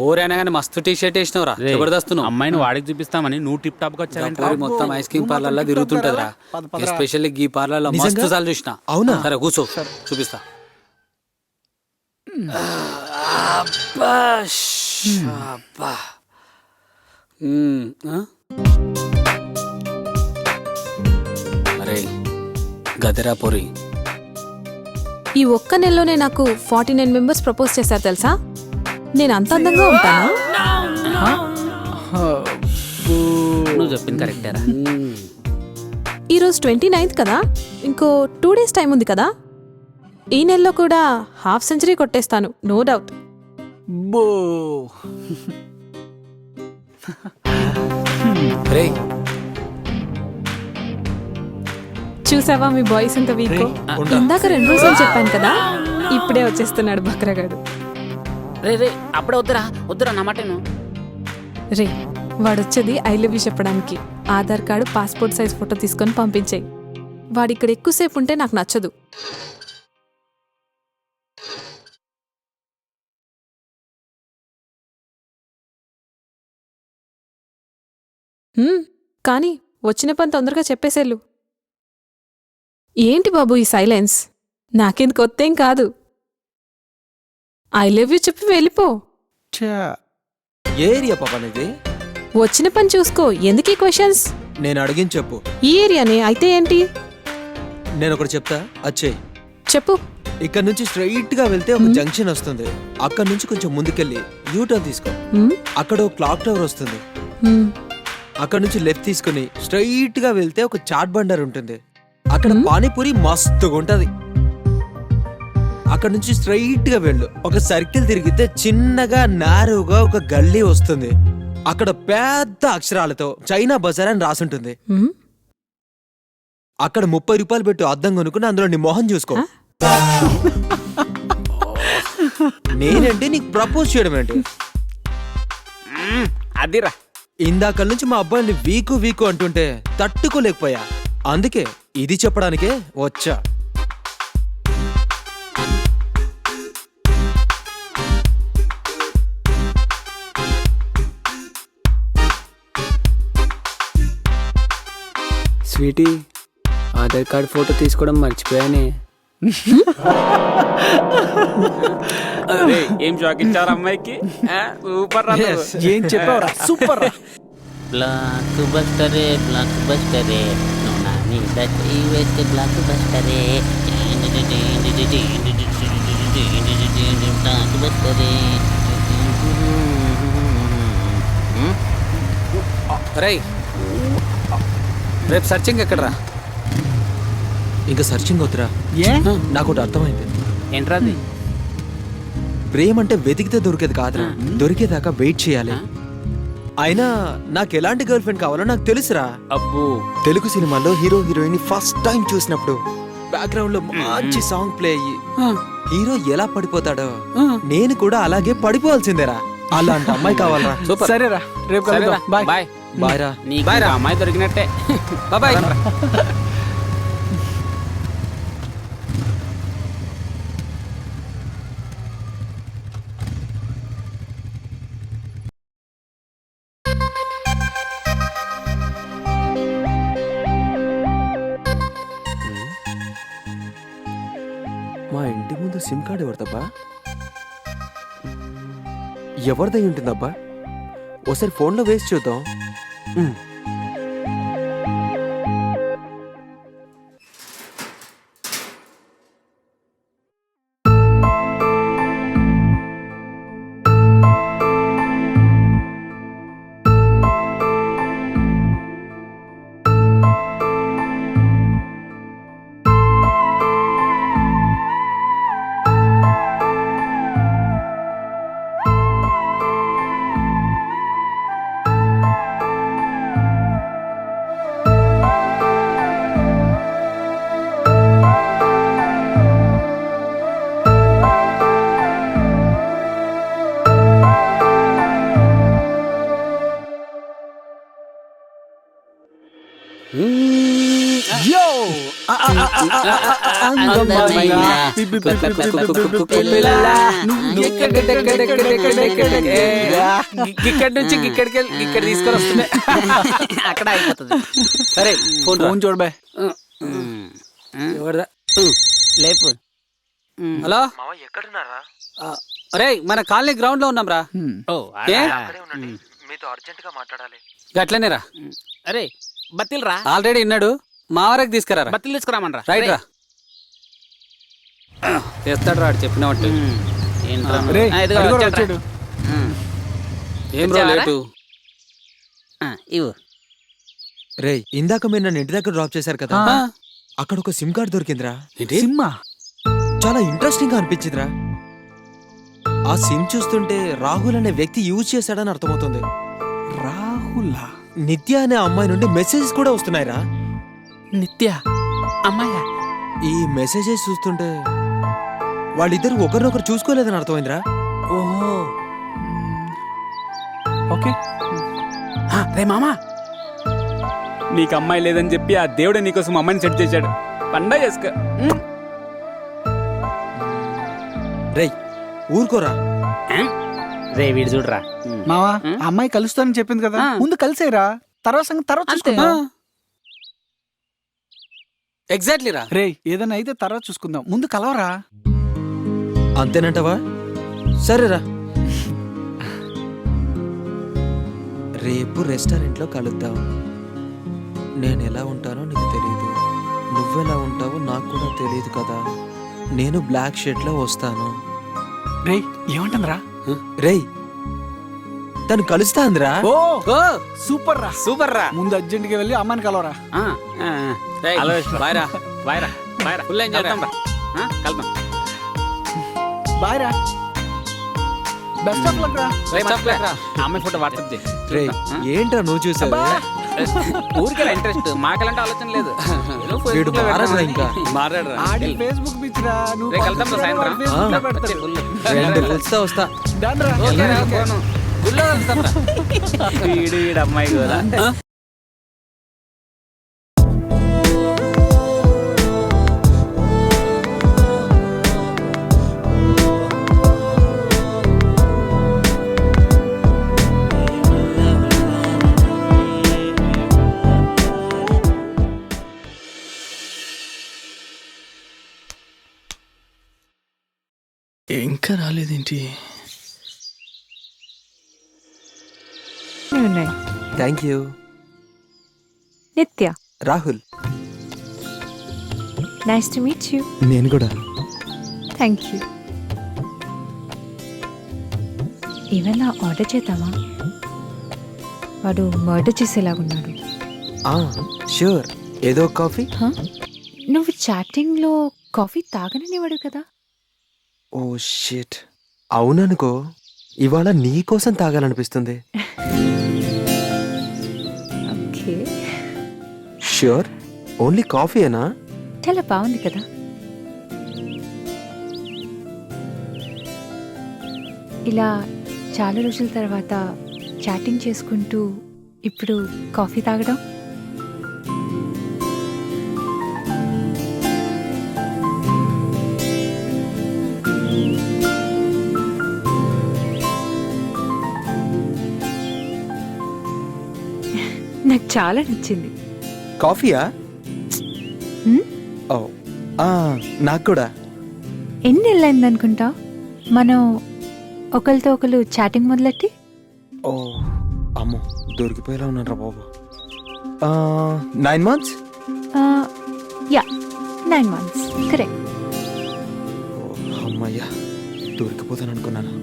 పోరైనా కానీ మస్తు T shirt వేసినవరా Jabardasth. అమ్మాయిని వాడికి చూపిస్తామని నువ్వు టిప్ టాప్ గా వచ్చావంటే మొత్తం ఐస్ క్రీమ్ పార్లర్ లా తిరుగుతుంటదిరా. ఎస్పెషల్లీ గీ పార్లర్ లో మస్తు సార్లు చూసిన. అవునా? సరే కూర్చో, చూపిస్తా. అబ్బా, అబ్బా. అరే గదరా పొరి, ఈ ఒక్క నెలలోనే నాకు 49 మెంబర్స్ ప్రపోజ్ చేశారు తెలుసా. నేను అంత అందంగా ఉంటానా? నువ్వు చెప్పింది కరెక్టేరా. ఈరోజు 29th కదా, ఇంకో 2 days టైం ఉంది కదా. ఈ నెలలో కూడా హాఫ్ సెంచరీ కొట్టేస్తాను, నో డౌట్. బో రే, చూసావా మీ బాయ్స్ ఎంత వీక్. ఇందాక 2 రోజులు చెప్పాను కదా, ఇప్పుడే వచ్చేస్తున్నాడు బక్రగాడు. రే రే అప్పుడే వద్దురా వద్దురా నా మాటను. రే వాడొచ్చేది ఐ లవ్ యూ చెప్పడానికి. Aadhaar card, passport size photo తీసుకొని పంపించేయి. వాడు ఇక్కడ ఎక్కువసేపు ఉంటే నాకు నచ్చదు. కానీ వచ్చిన పని తొందరగా చెప్పేసేళ్ళు. ఏంటి బాబు ఈ సైలెన్స్? నాకేంది కొత్తేం కాదు. ఐ లవ్ యూ చెప్పి వెళ్ళిపో. ఏరియా పాప నీది? వచ్చిన పని చూసుకో, ఎందుకు ఈ క్వశ్చన్స్? నేను అడిగింది చెప్పు. ఈ ఏరియానే అయితే ఏంటి? నేను ఒకటి చెప్తా, అచ్చేయ్. చెప్పు. ఇక్కడ నుంచి స్ట్రైట్ గా వెళ్తే ఒక జంక్షన్ వస్తుంది. అక్కడ నుంచి కొంచెం ముందుకెళ్ళి యూటర్న్ తీసుకో. అక్కడ ఒక క్లాక్ టవర్ వస్తుంది. అక్కడ నుంచి లెఫ్ట్ తీసుకుని స్ట్రైట్ గా వెళ్తే ఒక చాట్ బండర్ ఉంటుంది. అక్కడ పానీపూరి మస్తుగా ఉంటది. అక్కడ నుంచి స్ట్రైట్ గా వెళ్ళు, ఒక సర్కిల్ తిరిగితే చిన్నగా నారుగా ఒక గల్లీ వస్తుంది. అక్కడ పెద్ద అక్షరాలతో చైనా బజార్ అని రాసుంటుంది. అక్కడ 30 రూపాయలు పెట్టు అద్దం కొనుక్కుని అందులో నీ మొహం చూసుకో. నేనంటే నీకు ప్రపోజ్ చేయడం ఏంటి? అదిరా, ఇందాక నుంచి మా అబ్బాయిని వీకు వీకు అంటుంటే తట్టుకోలేకపోయా. అందుకే ఇది చెప్పడానికే వచ్చా. స్వీటీ, ఆధార్ కార్డ్ ఫోటో తీసుకోవడం మర్చిపోయానే. ఏం షాక్ ఇచ్చారు అమ్మాయికి. సూపర్ రా. ఏం చెప్పావురా, సూపర్. బ్లాక్ బస్టరే బ్లాక్ బస్టరే నువ్వు నా మీద చెయ్యి వేస్తే బ్లాక్ బస్టరే బ్లాక్ బస్టరే. రై, రేపు సర్చింగ్ ఎక్కడరా? ఇంకా సర్చింగ్ వద్దురా. నాకు ఒకటి అర్థమైంది. ఏంట్రా అది? ప్రేమ అంటే వెతికితే దొరికేది కాదురా, దొరికేదాకా వెయిట్ చేయాలి. అయినా నాకు ఎలాంటి గర్ల్ ఫ్రెండ్ కావాలో నాకు తెలుసురా. అబ్బో, తెలుగు సినిమాలో హీరో హీరోయిన్ ఫస్ట్ టైం చూసినప్పుడు బ్యాక్గ్రౌండ్ లో మంచి సాంగ్ ప్లే అయ్యి హీరో ఎలా పడిపోతాడో నేను కూడా అలాగే పడిపోవాల్సిందేరా. అలాంటి అమ్మాయి కావాలరా. సరేరా, రేపు కలుద్దాం. బాయ్ బాయ్ బాయ్ రా. నీకు ఆ అమ్మాయి దొరికినట్టే. బాయ్. మా ఇంటి ముందు సిమ్ కార్డు ఎవరిదబ్బా? ఎవరిదై ఉంటుందబ్బా? ఓసారి ఫోన్లో వేసి చూద్దాం. అందమైన పిల్ల. ఇక్కడి నుంచి ఇక్కడికి వెళ్ళి ఇక్కడ తీసుకొని వస్తుండే అక్కడ అయిపోతుంది. సరే ఫోన్ చూడబాయ్. ఎవరిదా? లేపు. హలో అరే మన కాలనీ గ్రౌండ్ లో ఉన్నాం రా. ఓ ఏ? మీతో అర్జెంట్ గా మాట్లాడాలి. గట్లనే రా. అరే బత్తిల్ రా, ఆల్రెడీ విన్నాడు. మా వరకు తీసుకురా. బత్తిల్ తీసుకురామనరా. రైట్ రా. తెస్తాడు రాడు చెప్పిన వాటి. ఏంట్రా రే, ఆ, ఇదిగో అదిగో వచ్చాడు. వచ్చాడు. ఏం రో వచ్చావారా? లేటు. ఇవ్వు. రే ఇందాక మీరు నన్ను ఇంటి దగ్గర డ్రాప్ చేశారు కదా, ఆ, అక్కడ ఒక సిమ్ కార్డ్ దొరికిందిరా. ఏంటి? సిమ్మా చాలా ఇంట్రెస్టింగ్ గా అనిపించిందిరా. ఆ సిమ్ చూస్తుంటే రాహుల్ అనే వ్యక్తి యూజ్ చేశాడని అర్థమవుతుంది. రాహుల్లా? నిత్య అనే అమ్మాయి నుండి మెసేజెస్ కూడా వస్తున్నాయిరా. నిత్య అమ్మాయా? ఈ మెసేజెస్ చూస్తుంటే వాళ్ళిద్దరు ఒకరినొకరు చూసుకోలేదని అర్థమైందిరా. ఓహో, ఓకే. రే మామా, నీకు అమ్మాయి లేదని చెప్పి ఆ దేవుడే నీకోసం అమ్మాయిని సెట్ చేశాడు. పండగ చేసుకో. రేయ్ ఊరుకోరా. రే వీడు చూడరా. మావా, ఆ అమ్మాయి కలుస్తానని చెప్పింది కదా, ముందు కలిసేరా, తర్వాత సంగతి తర్వాత చూసుకుందాం. ఎగ్జాక్ట్లీ రా. రే ఏదైనా అయితే తర్వాత చూసుకుందాం, ముందు కలవరా. అంతేనంటవా? సరేరా. రేపు రెస్టారెంట్లో కలుద్దాం. నేను ఎలా ఉంటానో నీకు తెలియదు, నువ్వెలా ఉంటావో నాకు కూడా తెలియదు కదా. నేను బ్లాక్ షర్ట్ లో వస్తాను. రే ఏమంటుందిరా? రేయ్ తను కలుస్తా అందిరా. ఓ ఓ సూపర్ రా. సూపర్ రా. ముందు అర్జెంట్ గా వెళ్ళి అమ్మాయిని కలవరా. రేయ్, హలో బాయ్ రా. బాయ్ రా, బాయ్ రా. ఫుల్ ఎంజాయ్ రా. కలుద్దాం. బాయ్ రా, బెస్ట్ ఆఫ్ లక్ రా. బెస్ట్ ఆఫ్ లక్ రా. ఆ అమ్మాయి ఫోటో వాట్సాప్ చేయి. రేయ్ ఏంట్రా నువ్వు చూసావు? ఊరికెలా ఇంట్రెస్ట్, మాకెలాంటి ఆలోచన లేదు. ఏదో వీడు Facebook లో మారరా పెడదామని. ఇంకా. మాట్లాడరా. ఆడి ఫేస్బుక్ పిచ్ రా. నువ్వు రేపు కలుద్దాం రా సాయంత్రం. Facebook లో ఆ. పెడతాడు. వచ్చే full. 2 ఫుల్స్తో వస్తా. Done రా. ఓకే రా, ఫోను. గుళ్ళో కలుద్దాం రా. వీడు అమ్మాయి కూడా. ఇంకా రాలేదేంటి? ఉన్నాయి. Thank you. Nithya, Rahul. Nice to meet you. నేను కూడా. Thank you. ఏమైనా ఆర్డర్ చేద్దామా? వాడు మర్డర్ చేసేలాగున్నాడు. ష్యూర్. ఏదో కాఫీ. నువ్వు చాటింగ్లో కాఫీ తాగననేవాడు కదా. ఓ షిట్, అవుననుకో. ఇవాళ నీ కోసం తాగాలనిపిస్తుంది. Okay, sure. ఓన్లీ కాఫీయేనా? చాలా బాగుంది కదా. ఇలా చాలా రోజుల తర్వాత చాటింగ్ చేసుకుంటూ ఇప్పుడు కాఫీ తాగడం. నాకు చాలా నచ్చింది. కాఫీయా? హ్మ్? ఓ నాకు కూడా. ఎన్ని నెలలైంది అనుకుంటా మనం ఒకరితో ఒకరు చాటింగ్ మొదలెట్టి? ఓ అమ్మో, దొరికిపోయేలా ఉన్నారా బాబు. 9 months. Yeah, 9 months. కరెక్ట్. అమ్మయ్యా, దొరికిపోతాను అనుకున్నాను.